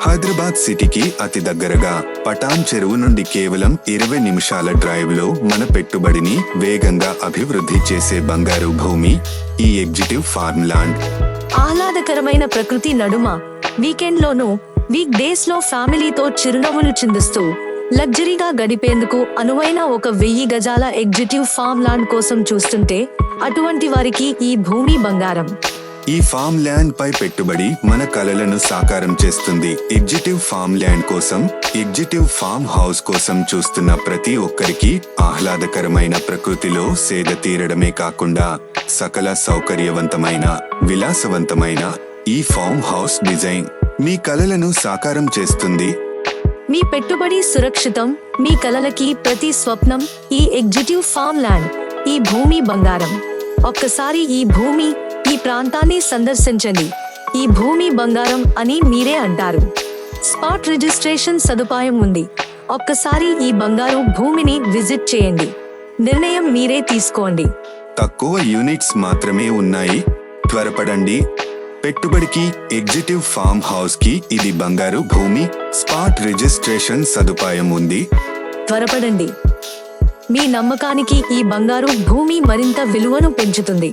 హైదరాబాద్ సిటీకి అతి దగ్గరగా పటాన్ చెరువు నుండి కేవలం 20 నిమిషాల డ్రైవ్ లో మన పెట్టుబడిని వేగంగా అభివృద్ధి చేసే బంగారు భూమి ఈ ఎగ్జిటివ్ ఫార్మ్ ల్యాండ్. ఆహ్లాదకరమైన ప్రకృతి నడుమ వీకెండ్ లోనూ వీక్ డేస్ లో ఫ్యామిలీతో చిరునవ్వులు చిందిస్తూ లగ్జరీగా గడిపేందుకు అనువైన ఒక 1000 గజాల ఎగ్జిటివ్ ఫార్మ్ ల్యాండ్ కోసం చూస్తుంటే అటువంటి వారికి ఈ భూమి బంగారం. ఈ ఫామ్ ల్యాండ్ పై పెట్టుబడి మన కలలను సాకారం చేస్తుంది. ఎగ్జిటివ్ ఫామ్ ల్యాండ్ కోసం, ఎగ్జిటివ్ ఫామ్ హౌస్ కోసం చూస్తున్న ప్రతి ఒక్కరికి ఆహ్లాదకరమైన ప్రకృతిలో సేద తీరడమే కాకుండా సకల సౌకర్యవంతమైన, విలాసవంతమైన ఈ ఫామ్ హౌస్ డిజైన్ మీ కలలను సాకారం చేస్తుంది. మీ పెట్టుబడి సురక్షితం, మీ కలలకి ప్రతి స్వప్నం. ఈ ఎగ్జిటివ్ ఫామ్ ల్యాండ్, ఈ భూమి బంగారం. ఒక్కసారి ఈ భూమి, ఈ ప్రాంతాన్ని సందర్శించండి. ఈ భూమి బంగారం అని మీరే అంటారు. స్పాట్ రిజిస్ట్రేషన్ సదుపాయం ఉంది. ఒక్కసారి ఈ బంగారు భూమిని విజిట్ చేయండి. నిర్ణయం మీరే తీసుకోండి. తక్కువ యూనిట్స్ మాత్రమే ఉన్నాయి. త్వరపడండి. పెట్టుబడికి, ఎగ్జిటివ్ ఫామ్ హౌస్ కి ఇది బంగారు భూమి. స్పాట్ రిజిస్ట్రేషన్ సదుపాయం ఉంది. త్వరపడండి. మీ నమ్మకానికి ఈ బంగారు భూమి మరింత విలువను పెంచుతుంది.